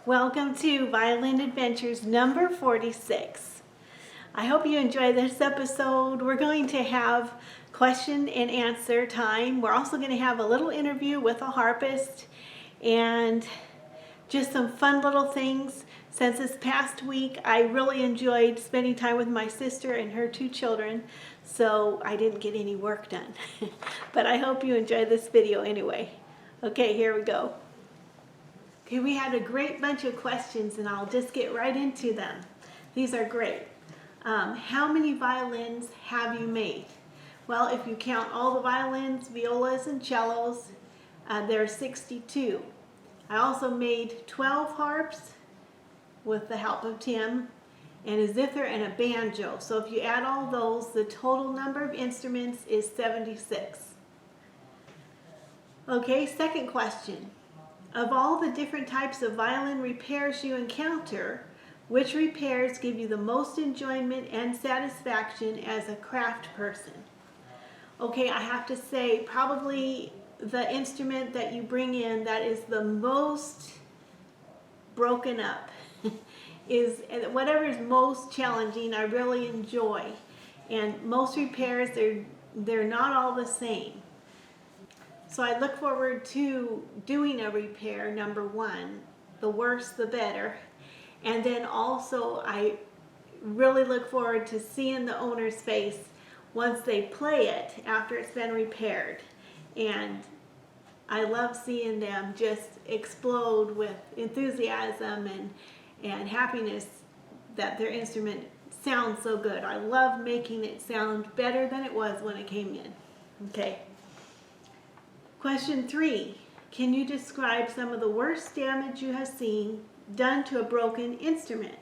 Welcome to Violin Adventures number 46. I hope you enjoy this episode. We're going to have question and answer time. We're also going to have a little interview with a harpist and just some fun little things. Since this past week, I really enjoyed spending time with my sister and her two children, so I didn't get any work done. But I hope you enjoy this video anyway. Okay, here we go. Okay, we had a great bunch of questions and I'll just get right into them. These are great. How many violins have you made? Well, if you count all the violins, violas, and cellos, there are 62. I also made 12 harps with the help of Tim, and a zither and a banjo. So if you add all those, the total number of instruments is 76. Okay, second question. Of all the different types of violin repairs you encounter, which repairs give you the most enjoyment and satisfaction as a craft person? Okay, I have to say probably the instrument that you bring in that is the most broken up is whatever is most challenging. I really enjoy, and most repairs they're not all the same. So I look forward to doing a repair, number one. The worse, the better. And then also I really look forward to seeing the owner's face once they play it after it's been repaired. And I love seeing them just explode with enthusiasm and happiness that their instrument sounds so good. I love making it sound better than it was when it came in. Okay. Question 3, can you describe some of the worst damage you have seen done to a broken instrument?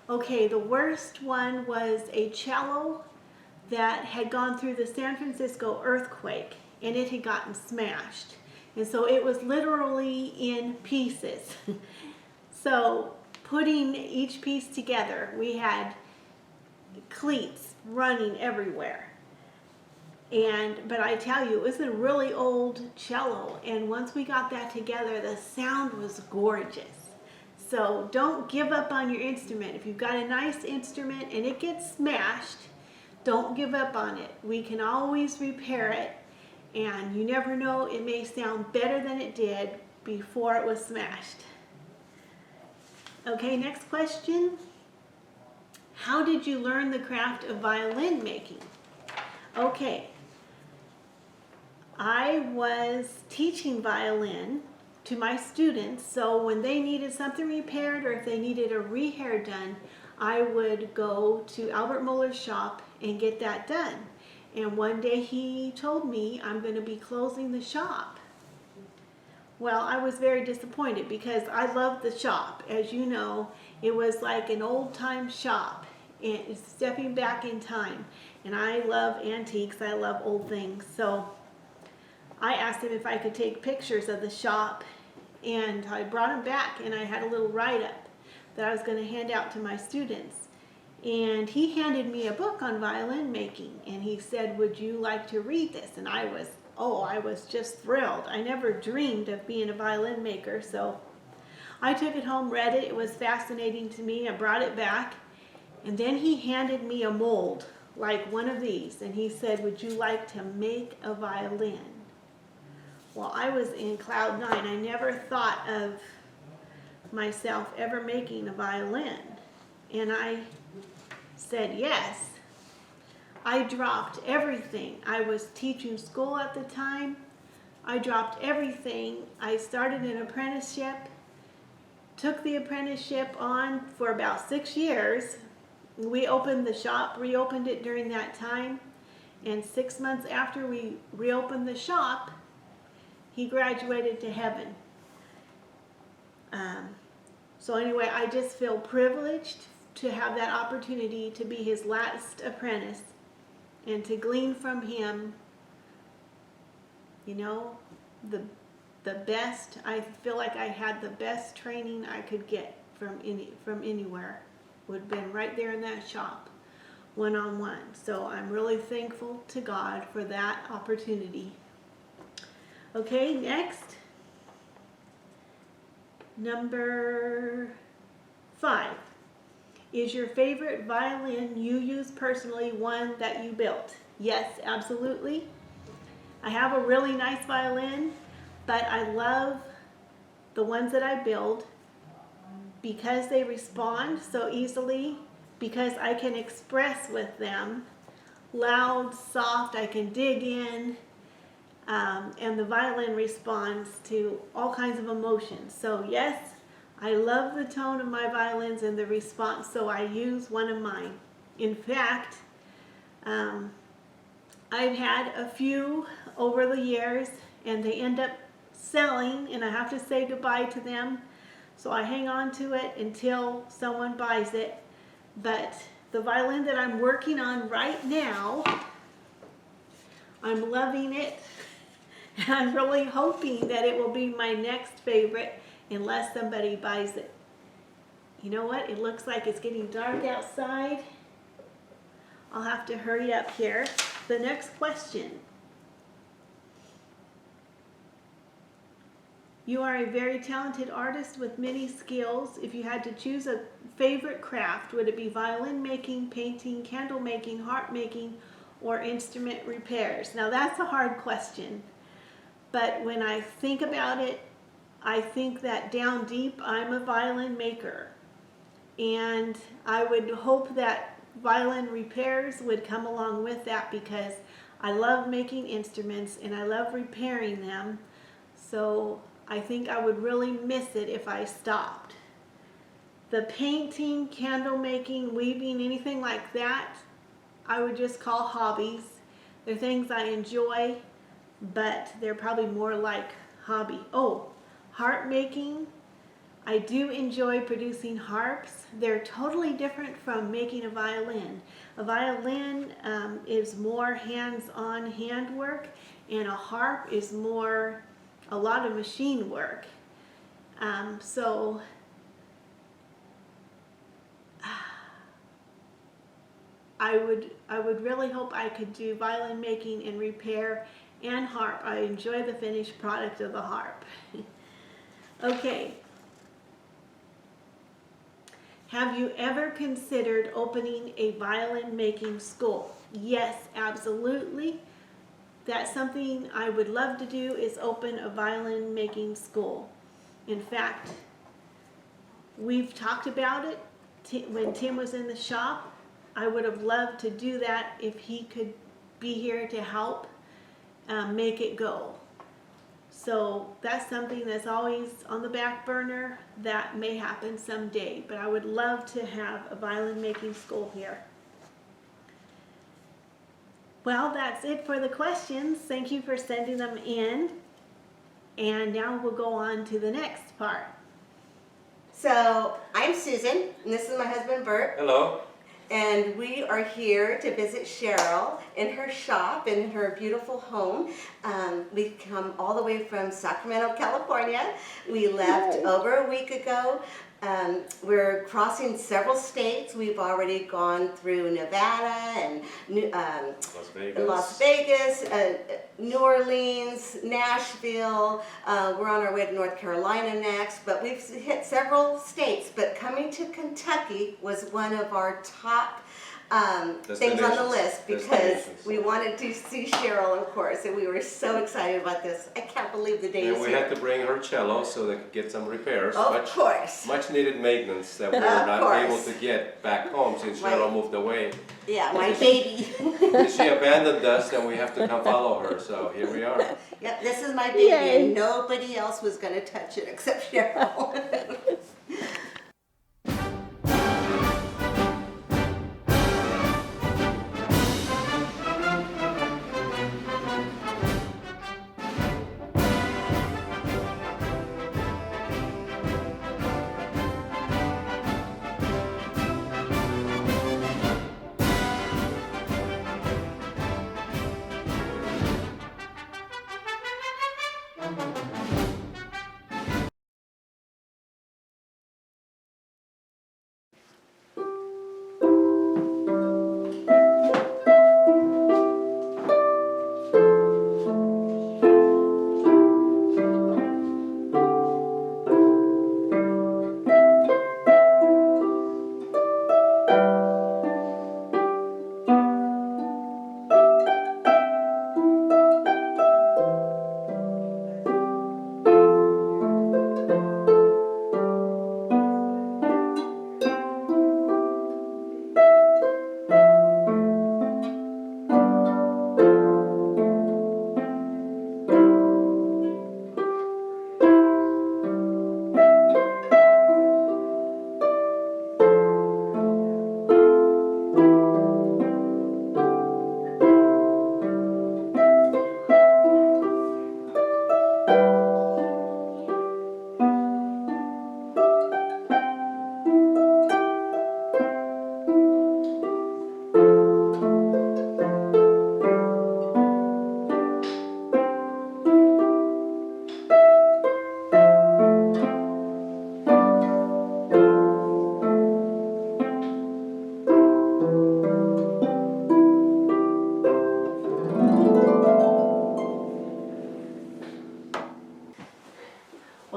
Okay, the worst one was a cello that had gone through the San Francisco earthquake and it had gotten smashed. And so it was literally in pieces. So putting each piece together, we had cleats running everywhere. But I tell you, it was a really old cello, and once we got that together, the sound was gorgeous. So don't give up on your instrument. If you've got a nice instrument and it gets smashed, don't give up on it. We can always repair it, and you never know, it may sound better than it did before it was smashed. Okay, next question. How did you learn the craft of violin making? Okay. I was teaching violin to my students, so when they needed something repaired or if they needed a rehair done, I would go to Albert Muller's shop and get that done. And one day he told me, I'm going to be closing the shop. Well, I was very disappointed because I loved the shop. As you know, it was like an old-time shop, and it's stepping back in time. And I love antiques, I love old things, so I asked him if I could take pictures of the shop, and I brought them back, and I had a little write-up that I was going to hand out to my students. And he handed me a book on violin making, and he said, would you like to read this? And I was just thrilled. I never dreamed of being a violin maker, so I took it home, read it. It was fascinating to me. I brought it back, and then he handed me a mold, like one of these, and he said, would you like to make a violin? Well, I was in cloud nine. I never thought of myself ever making a violin. And I said yes. I dropped everything. I was teaching school at the time. I dropped everything. I started an apprenticeship, took the apprenticeship on for about 6 years. We opened the shop, reopened it during that time. And 6 months after we reopened the shop, he graduated to heaven. So anyway, I just feel privileged to have that opportunity to be his last apprentice and to glean from him, you know, the best. I feel like I had the best training I could get from anywhere. Would have been right there in that shop, one-on-one. So I'm really thankful to God for that opportunity. Okay, next. Number 5. Is your favorite violin you use personally one that you built? Yes, absolutely. I have a really nice violin, but I love the ones that I build because they respond so easily, because I can express with them. Loud, soft, I can dig in, and the violin responds to all kinds of emotions. So yes, I love the tone of my violins and the response, so I use one of mine. In fact, I've had a few over the years, and they end up selling, and I have to say goodbye to them. So I hang on to it until someone buys it. But the violin that I'm working on right now, I'm loving it. And I'm really hoping that it will be my next favorite unless somebody buys it. You know what? It looks like it's getting dark outside. I'll have to hurry up here. The next question. You are a very talented artist with many skills. If you had to choose a favorite craft, would it be violin making, painting, candle making, harp making, or instrument repairs? Now that's a hard question, but when I think about it, I think that down deep I'm a violin maker, and I would hope that violin repairs would come along with that because I love making instruments and I love repairing them. So I think I would really miss it if I stopped. The painting, candle making, weaving, anything like that, I would just call hobbies. They're things I enjoy, but they're probably more like hobby. Oh, harp making. I do enjoy producing harps. They're totally different from making a violin. A violin is more hands-on handwork, and a harp is more a lot of machine work. So I would really hope I could do violin making and repair and harp. I enjoy the finished product of the harp. Okay. Have you ever considered opening a violin making school? Yes, absolutely. That's something I would love to do, is open a violin making school. In fact, we've talked about it when Tim was in the shop. I would have loved to do that if he could be here to help make it go. So that's something that's always on the back burner. That may happen someday, but I would love to have a violin making school here. Well, that's it for the questions. Thank you for sending them in. And now we'll go on to the next part. So, I'm Susan, and this is my husband Bert. Hello. And we are here to visit Cheryl in her shop, in her beautiful home. We've come all the way from Sacramento, California. We left over a week ago. We're crossing several states. We've already gone through Nevada and Las Vegas, New Orleans, Nashville. We're on our way to North Carolina next, but we've hit several states. But coming to Kentucky was one of our top things on the list because we wanted to see Cheryl, of course, and we were so excited about this. I can't believe the day is here. And we had to bring her cello so they could get some repairs. Of course. Much needed maintenance that we were not able to get back home since Cheryl moved away. Yeah, my baby. She abandoned us and we have to come follow her, so here we are. Yep, this is my baby, and nobody else was going to touch it except Cheryl.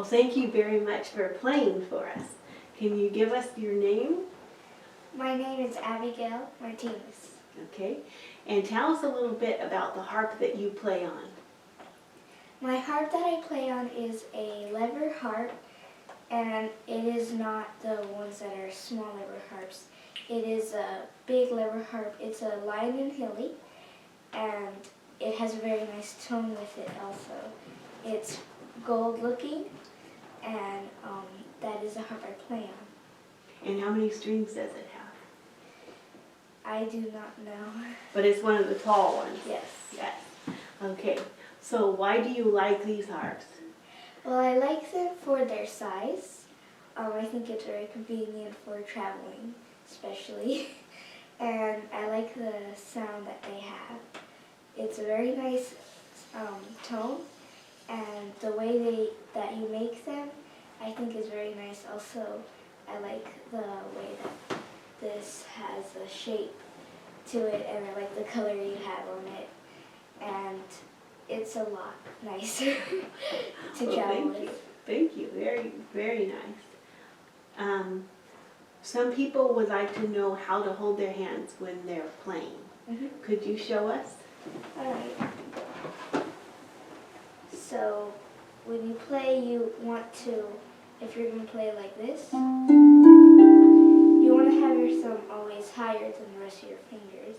Well, thank you very much for playing for us. Can you give us your name? My name is Abigail Martinez. Okay. And tell us a little bit about the harp that you play on. My harp that I play on is a lever harp, and it is not the ones that are small lever harps. It is a big lever harp. It's a Lion and Hilly, and it has a very nice tone with it also. It's gold looking, and that is the harp I play on. And how many strings does it have? I do not know. But it's one of the tall ones. Yes. Yes. Okay. So why do you like these harps? Well, I like them for their size. I think it's very convenient for traveling, especially. And I like the sound that they have. It's a very nice tone, and the way that you make them, I think is very nice. Also, I like the way that this has a shape to it, and I like the color you have on it. And it's a lot nicer to Well, travel thank you. with. Thank you. Very, very nice. Some people would like to know how to hold their hands when they're playing. Mm-hmm. Could you show us? Alright. So, when you play, you want to, if you're going to play like this, you want to have your thumb always higher than the rest of your fingers.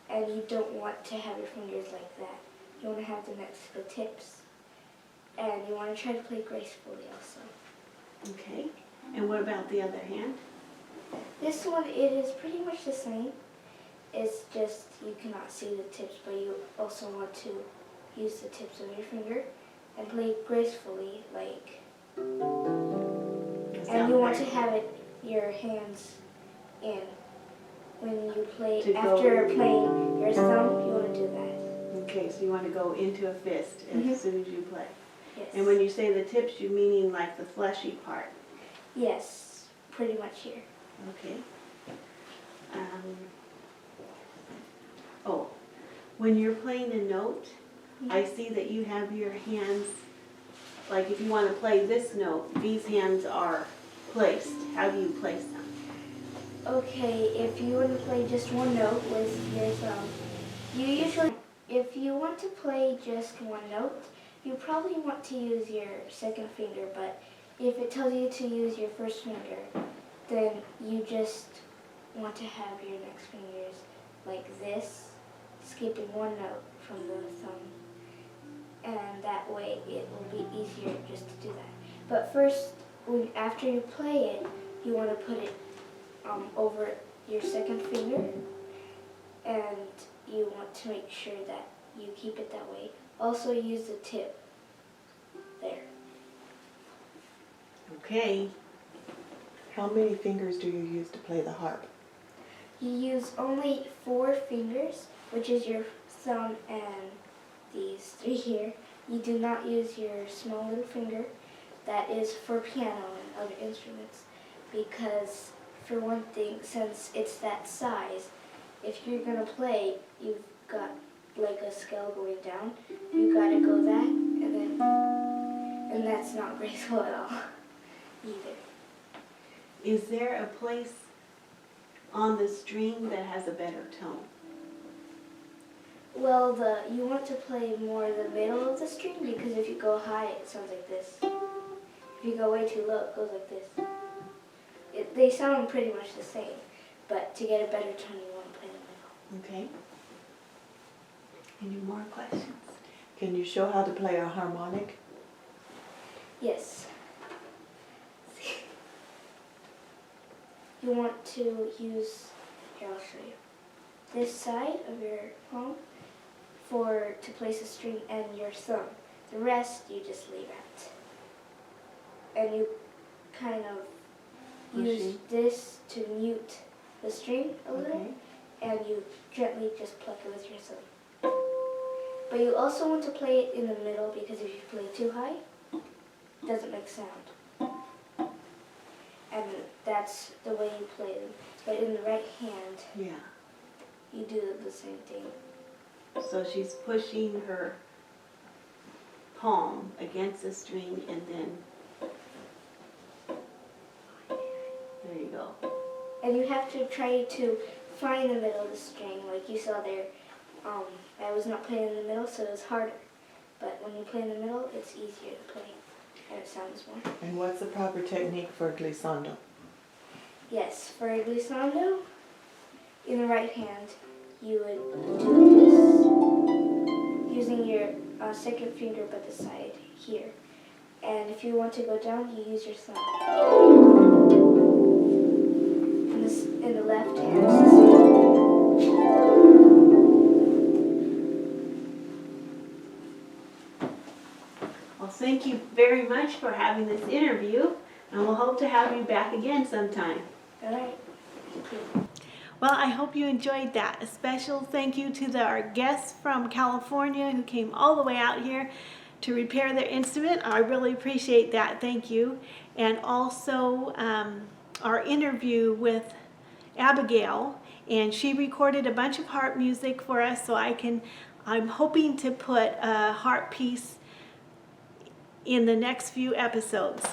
And you don't want to have your fingers like that. You want to have them next to the tips. And you want to try to play gracefully also. Okay. And what about the other hand? This one, it is pretty much the same. It's just you cannot see the tips, but you also want to use the tips of your finger and play gracefully, like. And you want to have your hands in. When you play, after playing your thumb, you want to do that. Okay, so you want to go into a fist as soon as you play. Yes. And when you say the tips, you meaning like the fleshy part. Yes, pretty much here. Okay. When you're playing a note, I see that you have your hands, like if you want to play this note, these hands are placed. How do you place them? Okay, if you want to play just one note with your thumb, you usually, if you want to play just one note, you probably want to use your second finger, but if it tells you to use your first finger, then you just want to have your next fingers like this, skipping one note from the thumb. And that way it will be easier just to do that. But first, after you play it, you want to put it over your second finger, and you want to make sure that you keep it that way. Also use the tip there. Okay. How many fingers do you use to play the harp? You use only 4 fingers, which is your thumb and these 3 here. You do not use your small little finger. That is for piano and other instruments, because for one thing, since it's that size, if you're going to play, you've got like a scale going down. You got to go that, and that's not graceful at all either. Is there a place on the string that has a better tone? Well, you want to play more the middle of the string, because if you go high, it sounds like this. If you go way too low, it goes like this. They sound pretty much the same, but to get a better tone, you want to play the middle. Okay. Any more questions? Can you show how to play a harmonic? Yes. You want to use, here I'll show you, this side of your palm to place a string, and your thumb. The rest you just leave out. And you kind of use this to mute the string a little, Okay. and you gently just pluck it with your thumb. But you also want to play it in the middle, because if you play too high, it doesn't make sound. And that's the way you play them. But in the right hand, Yeah. you do the same thing. So she's pushing her palm against the string and then and you have to try to find the middle of the string, like you saw there. I was not playing in the middle, so it was harder. But when you play in the middle, it's easier to play, and it sounds more. And what's the proper technique for glissando? Yes, for a glissando, in the right hand, you would do this using your second finger but the side here. And if you want to go down, you use your thumb. In the left hand, it's the same. Well, thank you very much for having this interview, and we'll hope to have you back again sometime. All right. Thank you. Well, I hope you enjoyed that. A special thank you to our guests from California who came all the way out here to repair their instrument. I really appreciate that. Thank you. And also our interview with Abigail, and she recorded a bunch of harp music for us, so I'm hoping to put a harp piece in the next few episodes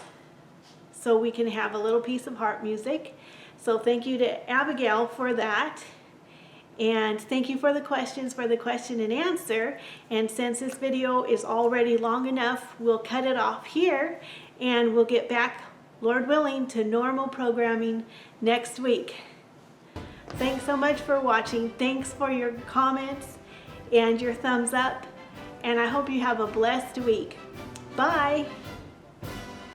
so we can have a little piece of harp music. So thank you to Abigail for that, and thank you for the questions, for the question and answer. And since this video is already long enough, we'll cut it off here, and we'll get back, Lord willing, to normal programming next week. Thanks so much for watching. Thanks for your comments and your thumbs up, and I hope you have a blessed week. Bye.